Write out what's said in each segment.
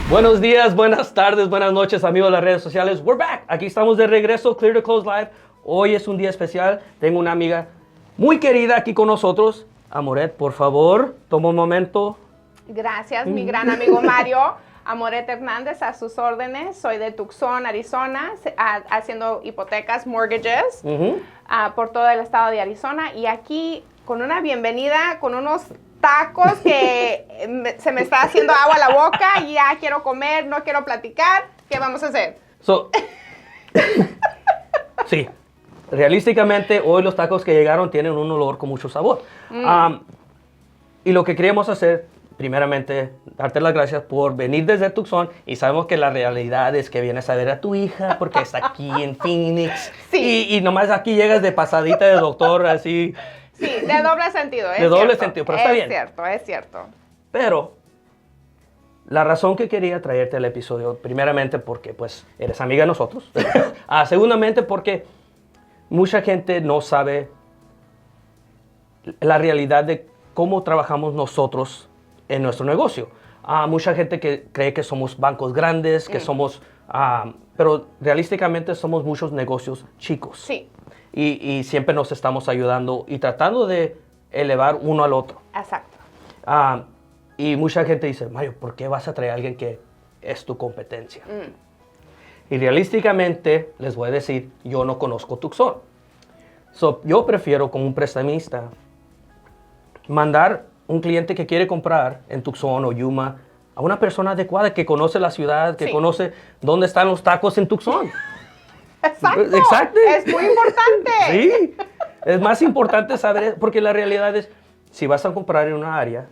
Buenos días, buenas tardes, buenas noches, amigos de las redes sociales. We're back. Aquí estamos de regreso, Clear to Close Live. Hoy es un día especial. Tengo una amiga muy querida aquí con nosotros. Amorette, por favor, toma un momento. Gracias, mi gran amigo Mario. Amorette Hernandez, a sus órdenes. Soy de Tucson, Arizona, haciendo hipotecas, mortgages, por todo el estado de Arizona. Y aquí con una bienvenida, con unos tacos que se me está haciendo agua a la boca. Y ya quiero comer, no quiero platicar. ¿Qué vamos a hacer? Sí, realísticamente hoy los tacos que llegaron tienen un olor con mucho sabor. Y lo que queríamos hacer, primeramente, darte las gracias por venir desde Tucson. Y sabemos que la realidad es que vienes a ver a tu hija porque está aquí en Phoenix. Sí. Y nomás aquí llegas de pasadita de doctor, así. Sí, de doble sentido. De doble sentido, pero está bien. Es cierto. Pero la razón que quería traerte al episodio, primeramente porque pues eres amiga de nosotros. Segundamente porque mucha gente no sabe la realidad de cómo trabajamos nosotros en nuestro negocio. Mucha gente que cree que somos bancos grandes, que somos, pero realísticamente somos muchos negocios chicos. Sí. Y siempre nos estamos ayudando y tratando de elevar uno al otro. Exacto. Y mucha gente dice, Mario, ¿por qué vas a traer a alguien que es tu competencia? Y realísticamente, les voy a decir, yo no conozco Tucson. Yo prefiero, como un prestamista, mandar un cliente que quiere comprar en Tucson o Yuma a una persona adecuada que conoce la ciudad, que conoce dónde están los tacos en Tucson. Exacto. Es muy importante. Sí. Es más importante saber, porque la realidad es, si vas a comprar en una área,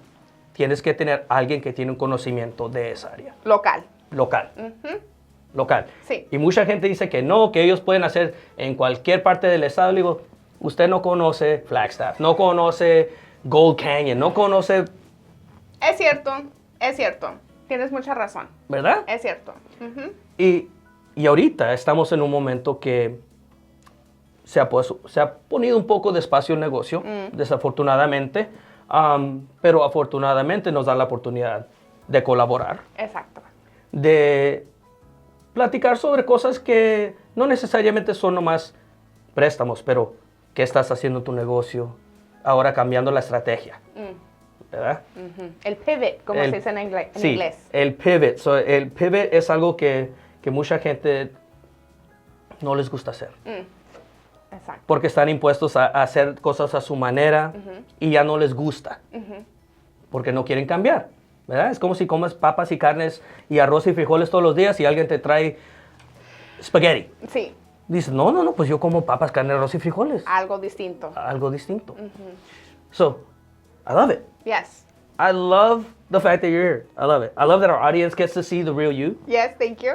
tienes que tener alguien que tiene un conocimiento de esa área. Local. Local. Sí. Y mucha gente dice que no, que ellos pueden hacer en cualquier parte del estado. Le digo, usted no conoce Flagstaff, no conoce Gold Canyon, no conoce... Es cierto. Tienes mucha razón. ¿Verdad? Es cierto. Y ahorita estamos en un momento que se ha ponido un poco despacio el negocio, desafortunadamente, pero afortunadamente nos da la oportunidad de colaborar. Exacto. De platicar sobre cosas que no necesariamente son nomás préstamos, pero qué estás haciendo en tu negocio, ahora cambiando la estrategia, ¿verdad? El pivot, como se dice en inglés. Sí, el pivot. El pivot es algo que mucha gente no les gusta hacer. Exacto. Porque están impuestos a hacer cosas a su manera y ya no les gusta. Porque no quieren cambiar, ¿verdad? Es como si comes papas y carnes y arroz y frijoles todos los días y alguien te trae spaghetti. Sí. Dices, no, pues yo como papas, carne, arroz y frijoles. Algo distinto. So, I love it. Yes. I love the fact that you're here. I love it. I love that our audience gets to see the real you. Yes, thank you.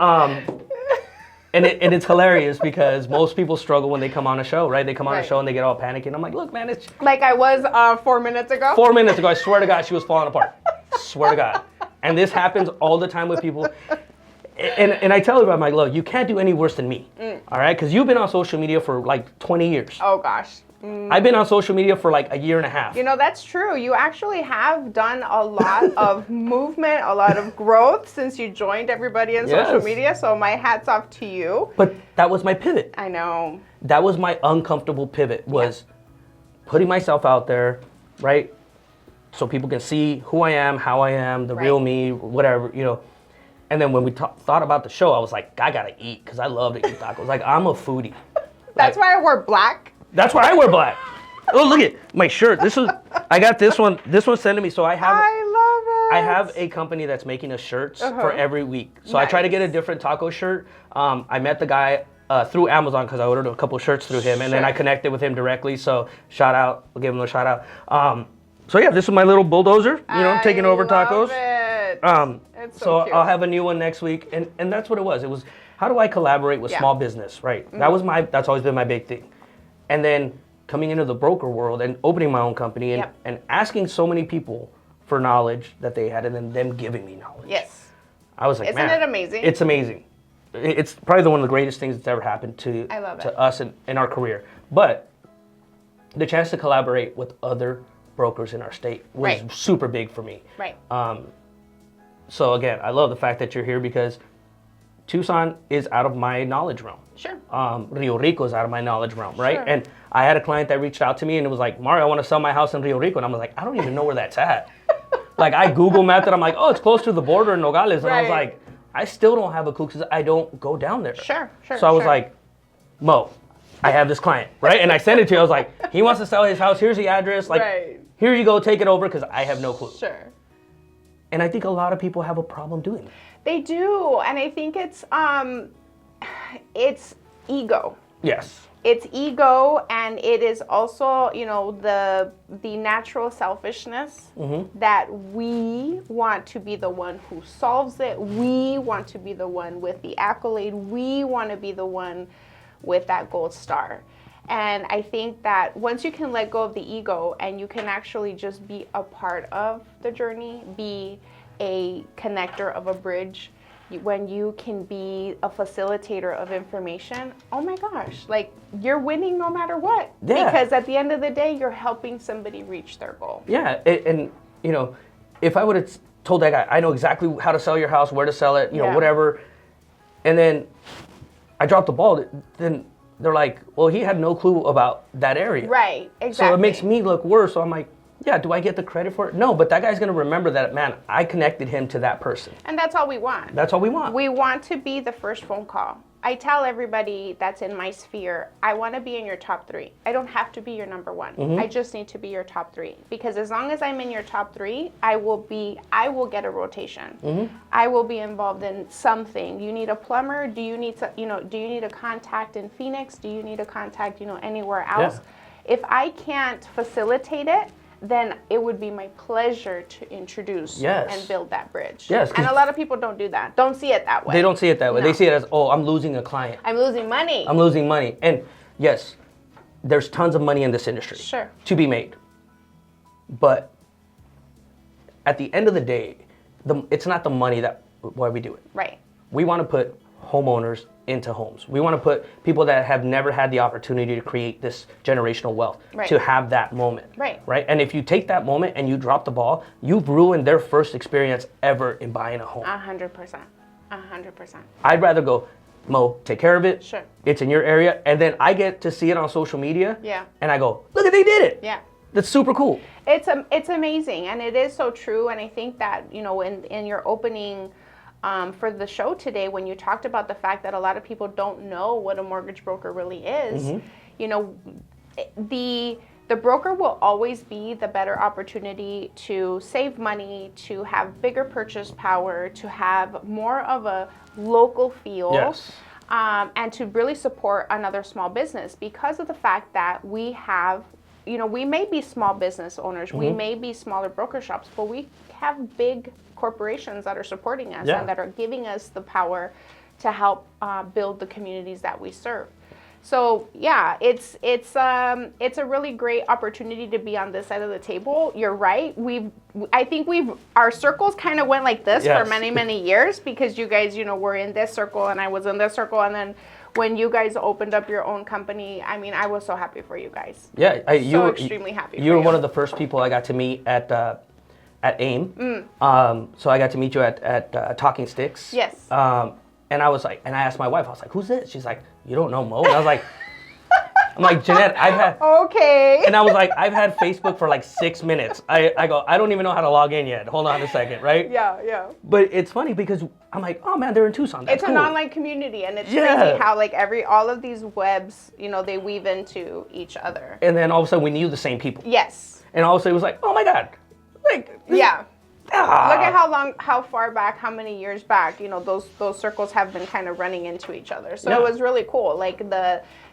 And it's hilarious because most people struggle when they come on a show, right? They come on a show and they get all panicky. And I'm like, look, man, it's... Like I was 4 minutes ago? 4 minutes ago, I swear to God, she was falling apart. Swear to God. And this happens all the time with people. And I tell everybody, I'm like, look, you can't do any worse than me, all right? Because you've been on social media for like 20 years. Oh, gosh. I've been on social media for like a year and a half. You know, that's true. You actually have done a lot of movement, a lot of growth since you joined everybody in social media. So my hat's off to you. But that was my pivot. I know. That was my uncomfortable pivot, was putting myself out there, right? So people can see who I am, how I am, the real me, whatever, you know. And then when we thought about the show, I was like, I gotta eat because I love to eat tacos. Like, I'm a foodie. That's why I wore black. That's why I wear black. Oh, look at my shirt. I got this one. This one's sent to me. So I love it. I have a company that's making us shirts for every week. So I try to get a different taco shirt. I met the guy through Amazon because I ordered a couple shirts through him. And then I connected with him directly. So shout out. I'll give him a shout out. So yeah, this is my little bulldozer. You know, taking over tacos. It's so cute. I'll have a new one next week. And that's what it was. It was, how do I collaborate with small business, right? That's always been my big thing. And then coming into the broker world and opening my own company and asking so many people for knowledge that they had and then them giving me knowledge. Yes. I was like, Isn't it amazing? It's amazing. It's probably one of the greatest things that's ever happened to us in our career. But the chance to collaborate with other brokers in our state was super big for me. Right. So again, I love the fact that you're here because Tucson is out of my knowledge realm. Sure. Rio Rico is out of my knowledge realm, right? Sure. And I had a client that reached out to me and it was like, Mario, I want to sell my house in Rio Rico. And I'm like, I don't even know where that's at. Like, I Google mapped it. I'm like, oh, it's close to the border in Nogales. And I was like, I still don't have a clue because I don't go down there. Sure. So I was like, Mo, I have this client, right? And I sent it to you. I was like, he wants to sell his house. Here's the address. Like, here you go. Take it over because I have no clue. Sure. And I think a lot of people have a problem doing that. They do. And I think it's ego. Yes. It's ego, and it is also, you know, the natural selfishness that we want to be the one who solves it. We want to be the one with the accolade. We want to be the one with that gold star. And I think that once you can let go of the ego and you can actually just be a part of the journey, be a connector of a bridge, when you can be a facilitator of information, oh my gosh, like you're winning no matter what. Yeah. Because at the end of the day, you're helping somebody reach their goal. Yeah, and you know, if I would have told that guy, I know exactly how to sell your house, where to sell it, you know, whatever, and then I dropped the ball, then they're like, well, he had no clue about that area. Right, exactly. So it makes me look worse. So I'm like, yeah, do I get the credit for it? No, but that guy's going to remember that, man, I connected him to that person. And that's all we want. That's all we want. We want to be the first phone call. I tell everybody that's in my sphere, I want to be in your top 3. I don't have to be your number 1. I just need to be your top 3. Because as long as I'm in your top 3, I will get a rotation. I will be involved in something. You need a plumber? Do you need a contact in Phoenix? Do you need a contact, anywhere else? Yeah. If I can't facilitate it, then it would be my pleasure to introduce and build that bridge. Yes. And a lot of people don't do that. Don't see it that way. They don't see it that way. No. They see it as, oh, I'm losing a client. I'm losing money. I'm losing money. And yes, there's tons of money in this industry to be made. But at the end of the day, it's not the money why we do it. Right. We want to put homeowners into homes. We want to put people that have never had the opportunity to create this generational wealth to have that moment. Right. And if you take that moment and you drop the ball, you've ruined their first experience ever in buying a home. 100%. 100%. I'd rather go, Mo, take care of it. Sure. It's in your area. And then I get to see it on social media. Yeah. And I go, look, they did it. Yeah. That's super cool. It's amazing. And it is so true. And I think that, in your opening for the show today, when you talked about the fact that a lot of people don't know what a mortgage broker really is, the broker will always be the better opportunity to save money, to have bigger purchase power, to have more of a local feel, and to really support another small business because of the fact that we have, we may be small business owners, we may be smaller broker shops, but we have big corporations that are supporting us and that are giving us the power to help build the communities that we serve. So yeah, it's a really great opportunity to be on this side of the table. You're right. I think our circles kind of went like this for many years because you guys, were in this circle and I was in this circle, and then when you guys opened up your own company, I mean, I was so happy for you guys. Yeah, you were extremely happy. You were one of the first people I got to meet at AIM. So I got to meet you at Talking Sticks. Yes. And I was like, and I asked my wife, I was like, who's this? She's like, you don't know Mo? And I was like, I'm like, Jeanette, I've had... Okay. And I was like, I've had Facebook for like 6 minutes. I go, I don't even know how to log in yet. Hold on a second, right? Yeah. But it's funny because I'm like, oh man, they're in Tucson. That's cool. It's an online community, and it's crazy how like all of these webs, they weave into each other. And then all of a sudden we knew the same people. Yes. And all of a sudden it was like, oh my God. Like, Look at how far back, how many years back, those circles have been kind of running into each other. So it was really cool. Like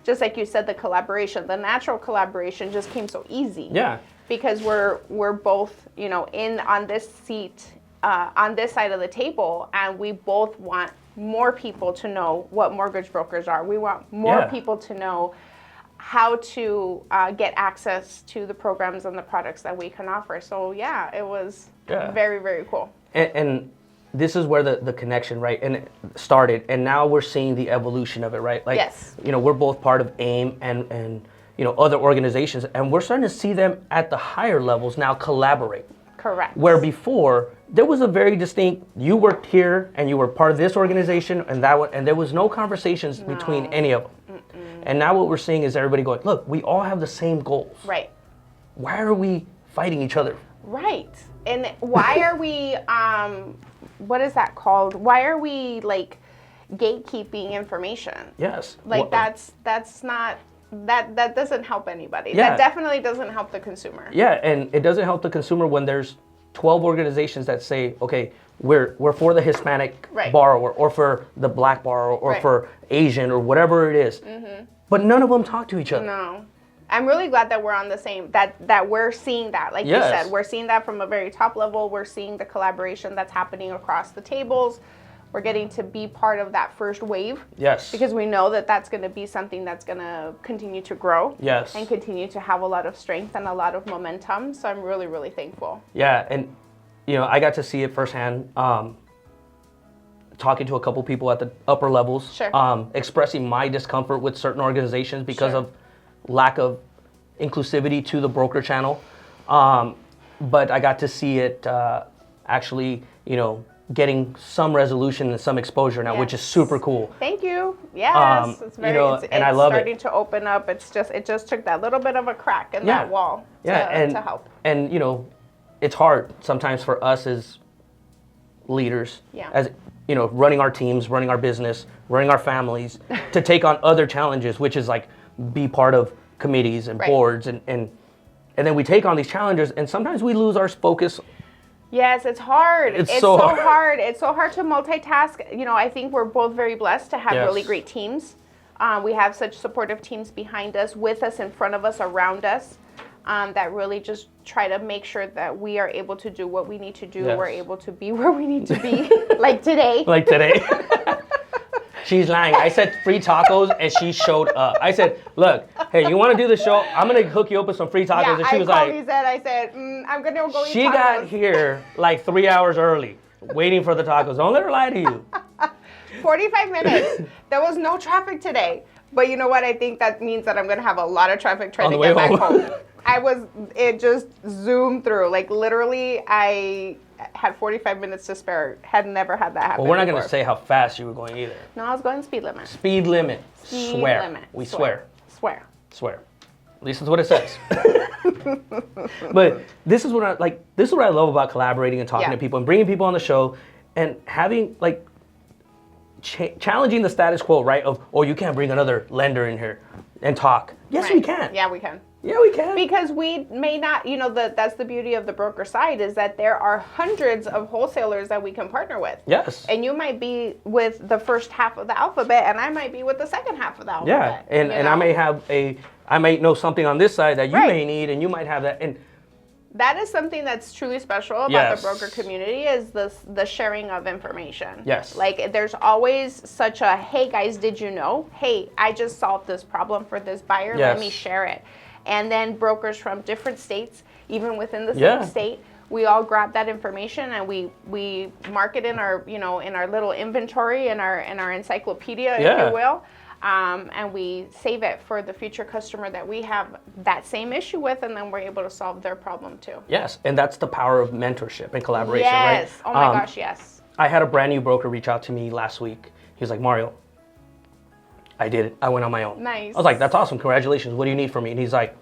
just like you said, the collaboration, the natural collaboration just came so easy. Yeah. Because we're both, on this seat, on this side of the table, and we both want more people to know what mortgage brokers are. We want more people to know how to get access to the programs and the products that we can offer. So yeah, it was very, very cool. And this is where the connection, right, and it started, and now we're seeing the evolution of it, right? Like, we're both part of AIM and other organizations, and we're starting to see them at the higher levels now collaborate. Correct. Where before, there was a very distinct, you worked here and you were part of this organization and that one, and there was no conversations between any of them. And now what we're seeing is everybody going, look, we all have the same goals. Right. Why are we fighting each other? Right. And why are we, what is that called? Why are we like gatekeeping information? Yes. Like that's not, that doesn't help anybody. Yeah. That definitely doesn't help the consumer. Yeah, and it doesn't help the consumer when there's 12 organizations that say, okay, we're for the Hispanic borrower or for the black borrower or for Asian or whatever it is. But none of them talk to each other. No. I'm really glad that we're on the same, that we're seeing that. Like you said, we're seeing that from a very top level. We're seeing the collaboration that's happening across the tables. We're getting to be part of that first wave. Yes. Because we know that that's going to be something that's going to continue to grow. Yes. And continue to have a lot of strength and a lot of momentum. So I'm really, really thankful. Yeah, and I got to see it firsthand. Talking to a couple people at the upper levels, expressing my discomfort with certain organizations because of lack of inclusivity to the broker channel. But I got to see it actually, getting some resolution and some exposure now, which is super cool. Thank you. Yes, it's very, and I love starting to open up. It just took that little bit of a crack in that wall to help. And it's hard sometimes for us as leaders, as running our teams, running our business, running our families, to take on other challenges, which is like be part of committees and boards, and then we take on these challenges, and sometimes we lose our focus. Yes, it's hard. It's so hard. It's so hard to multitask. I think we're both very blessed to have really great teams. We have such supportive teams behind us, with us, in front of us, around us, that really just try to make sure that we are able to do what we need to do. We're able to be where we need to be, like today. Like today. She's lying. I said free tacos, and she showed up. I said, look, hey, you want to do the show? I'm going to hook you up with some free tacos. And she was like, I said, I'm going to go eat tacos. She got here like 3 hours early, waiting for the tacos. Don't let her lie to you. 45 minutes. There was no traffic today. But you know what? I think that means that I'm going to have a lot of traffic trying to get back home. It just zoomed through. Like literally, I had 45 minutes to spare. Had never had that happen. Well, we're not going to say how fast you were going either. No, I was going speed limit. Speed limit. Swear. Limit. We swear. Swear. At least that's what it says. But this is what I love about collaborating and talking to people and bringing people on the show and having challenging the status quo, right? Of, you can't bring another lender in here and talk. Yes, we can. Yeah, we can. Yeah, we can. Because we may not, that's the beauty of the broker side, is that there are hundreds of wholesalers that we can partner with. Yes. And you might be with the first half of the alphabet, and I might be with the second half of the alphabet. Yeah, and I may know something on this side that you may need, and you might have that. And that is something that's truly special about the broker community, is the sharing of information. Yes. Like there's always such a, hey guys, did you know? Hey, I just solved this problem for this buyer. Let me share it. And then brokers from different states, even within the same state, we all grab that information and we mark it in our in our little inventory, in our encyclopedia, if you will. And we save it for the future customer that we have that same issue with, and then we're able to solve their problem too. Yes, and that's the power of mentorship and collaboration, right? Yes, oh my gosh, yes. I had a brand new broker reach out to me last week. He was like, Mario, I did it. I went on my own. Nice. I was like, that's awesome. Congratulations. What do you need from me? And he's like,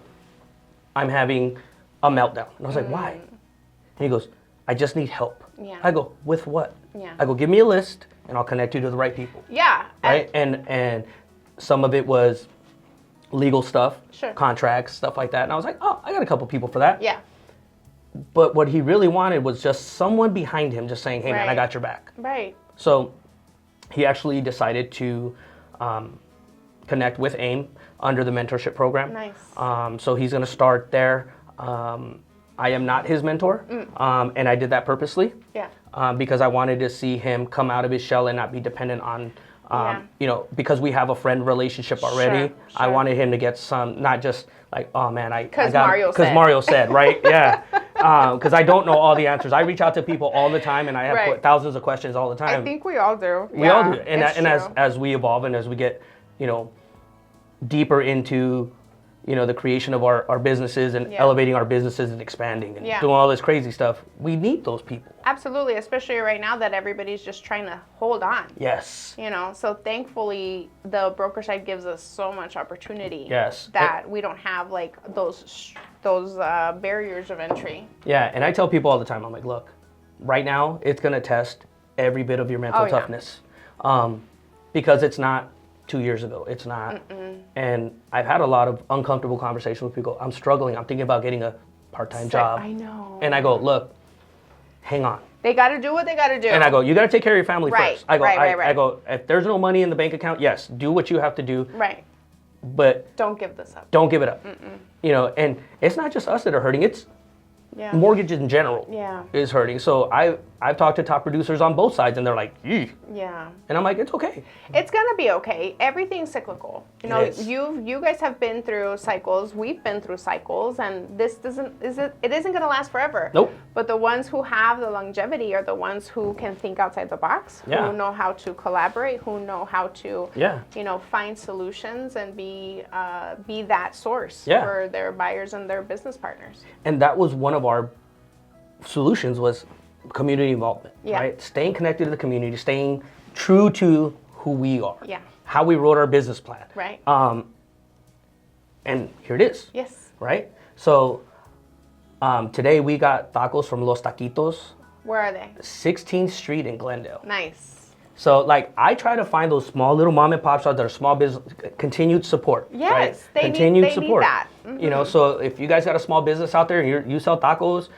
I'm having a meltdown. And I was like, why? And he goes, I just need help. Yeah. I go, with what? Yeah. I go, give me a list and I'll connect you to the right people. Yeah. Right? And some of it was legal stuff, contracts, stuff like that. And I was like, oh, I got a couple people for that. Yeah. But what he really wanted was just someone behind him just saying, hey, man, I got your back. Right. So he actually decided to connect with AIM under the mentorship program. Nice. So he's going to start there. I am not his mentor, and I did that purposely. Yeah. Because I wanted to see him come out of his shell and not be dependent on, because we have a friend relationship already. Sure. I wanted him to get some, not just like, oh man, because Mario said, right? Yeah. Because I don't know all the answers. I reach out to people all the time, and I have thousands of questions all the time. I think we all do. We all do, and as we evolve and as we get, deeper into, the creation of our businesses and elevating our businesses and expanding and doing all this crazy stuff. We need those people. Absolutely, especially right now that everybody's just trying to hold on. Yes. So thankfully the broker side gives us so much opportunity. Yes. That we don't have like those barriers of entry. Yeah, and I tell people all the time, I'm like, look, right now it's going to test every bit of your mental toughness. Because it's not 2 years ago. It's not. And I've had a lot of uncomfortable conversations with people. I'm struggling. I'm thinking about getting a part-time job. I know. And I go, look, hang on. They got to do what they got to do. And I go, you got to take care of your family first. I go, right. I go, if there's no money in the bank account, yes, do what you have to do. Right. But don't give this up. Don't give it up. And it's not just us that are hurting. It's mortgages in general is hurting. So I've talked to top producers on both sides, and they're like, "Eeh." Yeah. And I'm like, it's okay. It's gonna be okay. Everything's cyclical. You guys have been through cycles. We've been through cycles, and it isn't gonna last forever. Nope. But the ones who have the longevity are the ones who can think outside the box, who know how to collaborate, who know how to find solutions and be that source for their buyers and their business partners. And that was one of our solutions was community involvement, right? Staying connected to the community, staying true to who we are, how we wrote our business plan, right? And here it is, right? So today we got tacos from Los Taquitos. Where are they? 16th Street in Glendale. Nice. So like I try to find those small little mom and pop shops that are small business, continued support. Yes, right? they need that. So if you guys got a small business out there and you sell tacos,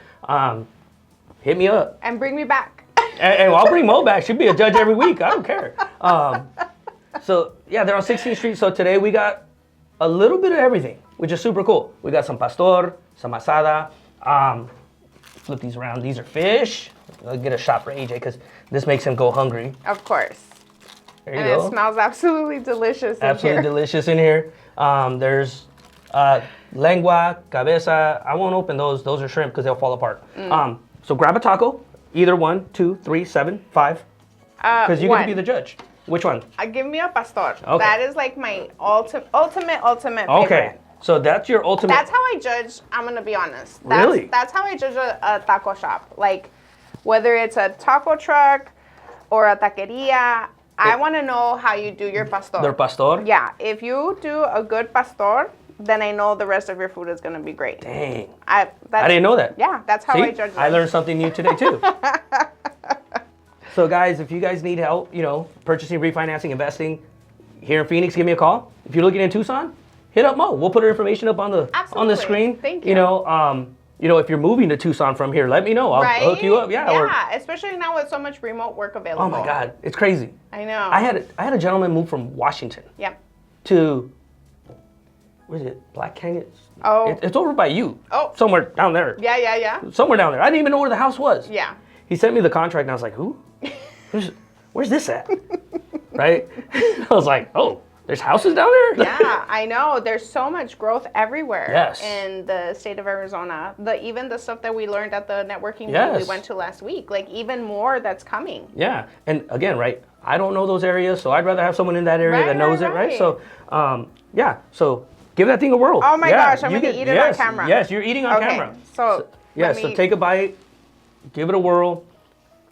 hit me up. And bring me back. and I'll bring Mo back. She'll be a judge every week. I don't care. So yeah, they're on 16th Street. So today we got a little bit of everything, which is super cool. We got some pastor, some asada. Flip these around. These are fish. I'll get a shot for AJ because this makes him go hungry. Of course. There you go. It smells absolutely delicious Absolutely delicious in here. There's lengua, cabeza. I won't open those. Those are shrimp because they'll fall apart. So grab a taco. Either 1, 2, 3, 7, 5. Because you get to be the judge. Which one? Give me a pastor. Okay. That is like my ultimate favorite. Okay. So that's your ultimate. That's how I judge. I'm gonna be honest. Really? That's how I judge a taco shop. Like, whether it's a taco truck or a taqueria, I want to know how you do your pastor. Their pastor? Yeah. If you do a good pastor, then I know the rest of your food is gonna be great. Dang. I didn't know that. Yeah, that's how I judge them. I learned something new today too. So guys, if you guys need help, purchasing, refinancing, investing here in Phoenix, give me a call. If you're looking in Tucson, hit up Mo. We'll put her information up on the screen. Thank you. If you're moving to Tucson from here, let me know. I'll hook you up. Yeah, especially now with so much remote work available. Oh my God, it's crazy. I know. I had a gentleman move from Washington. To where is it? Black Canyon. Oh. It's over by you. Oh. Somewhere down there. Yeah. Somewhere down there. I didn't even know where the house was. Yeah. He sent me the contract and I was like, who? Where's this at? Right? I was like, oh, there's houses down there? Yeah, I know. There's so much growth everywhere in the state of Arizona. Even the stuff that we learned at the networking meeting we went to last week, like even more that's coming. Yeah. And again, right, I don't know those areas, so I'd rather have someone in that area that knows it, right? So, so give that thing a whirl. Oh my gosh, I'm going to eat it on camera. Yes, you're eating on camera. So take a bite, give it a whirl.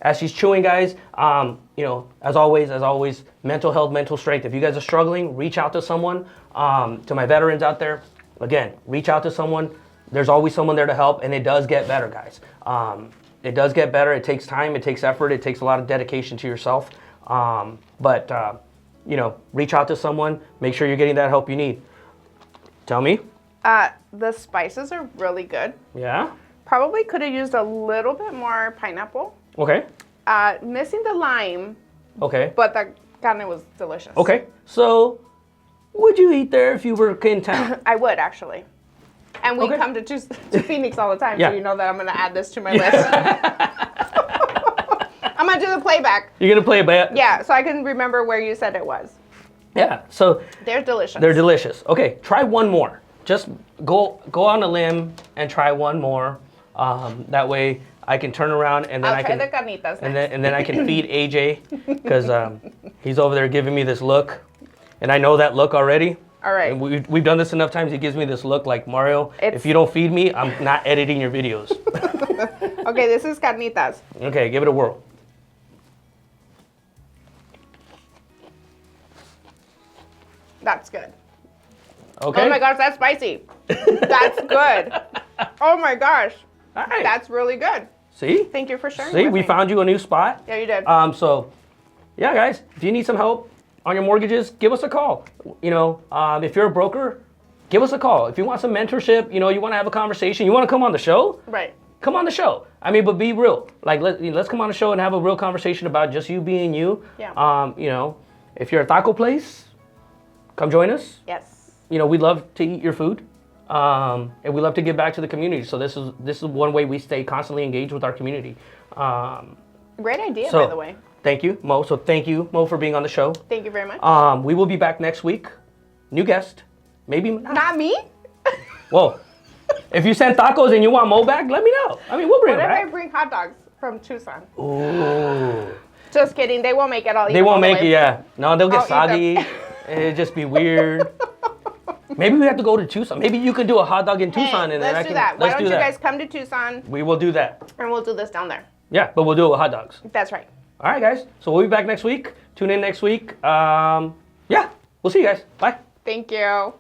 As she's chewing, guys, as always, mental health, mental strength. If you guys are struggling, reach out to someone. To my veterans out there, again, reach out to someone. There's always someone there to help, and it does get better, guys. It does get better. It takes time. It takes effort. It takes a lot of dedication to yourself. But reach out to someone. Make sure you're getting that help you need. Tell me. The spices are really good. Yeah? Probably could have used a little bit more pineapple. Okay. Missing the lime. Okay. But the carne was delicious. Okay. So, would you eat there if you were in town? I would, actually. And we come to Phoenix all the time, so you know that I'm going to add this to my list. I'm going to do the playback. You're going to play it back? Yeah, so I can remember where you said it was. Yeah, so... They're delicious. They're delicious. Okay, try one more. Just go on a limb and try one more. That way... I can turn around and then I'll try the carnitas and then I can feed AJ because he's over there giving me this look, and I know that look already. All right. And we've done this enough times. He gives me this look like, Mario, It's- if you don't feed me, I'm not editing your videos. Okay, this is carnitas. Okay, give it a whirl. That's good. Okay. Oh my gosh, that's spicy. That's good. Oh my gosh, All right. that's really good. See? Thank you for sharing. See, with we me. found you a new spot. Yeah, you did. So, yeah, guys, if you need some help on your mortgages, give us a call. You know, if you're a broker, give us a call. If you want some mentorship, you know, you want to have a conversation, you want to come on the show, Right. come on the show. I mean, but be real. Like, let's come on the show and have a real conversation about just you being you. Yeah. You know, if you're a taco place, come join us. Yes. You know, we love to eat your food. And we love to give back to the community. So this is one way we stay constantly engaged with our community. Great idea, So, by the way. Thank you, Mo. So thank you, Mo, for being on the show. Thank you very much. We will be back next week. New guest. Maybe not. Not me. Well, if you send tacos and you want Mo back, let me know. I mean, we'll bring What him if I back. bring hot dogs from Tucson? Ooh. Just kidding. They won't make it all. They won't make it, yeah. No, they'll get I'll eat soggy. It'll just be weird. Maybe we have to go to Tucson. Maybe you could do a hot dog in Tucson. Hey, And then let's I do can, that. Why let's don't do you that. guys come to Tucson We will do that. and we'll do this down there? Yeah, but we'll do it with hot dogs. That's right. All right, guys. So we'll be back next week. Tune in next week. Yeah, we'll see you guys. Bye. Thank you.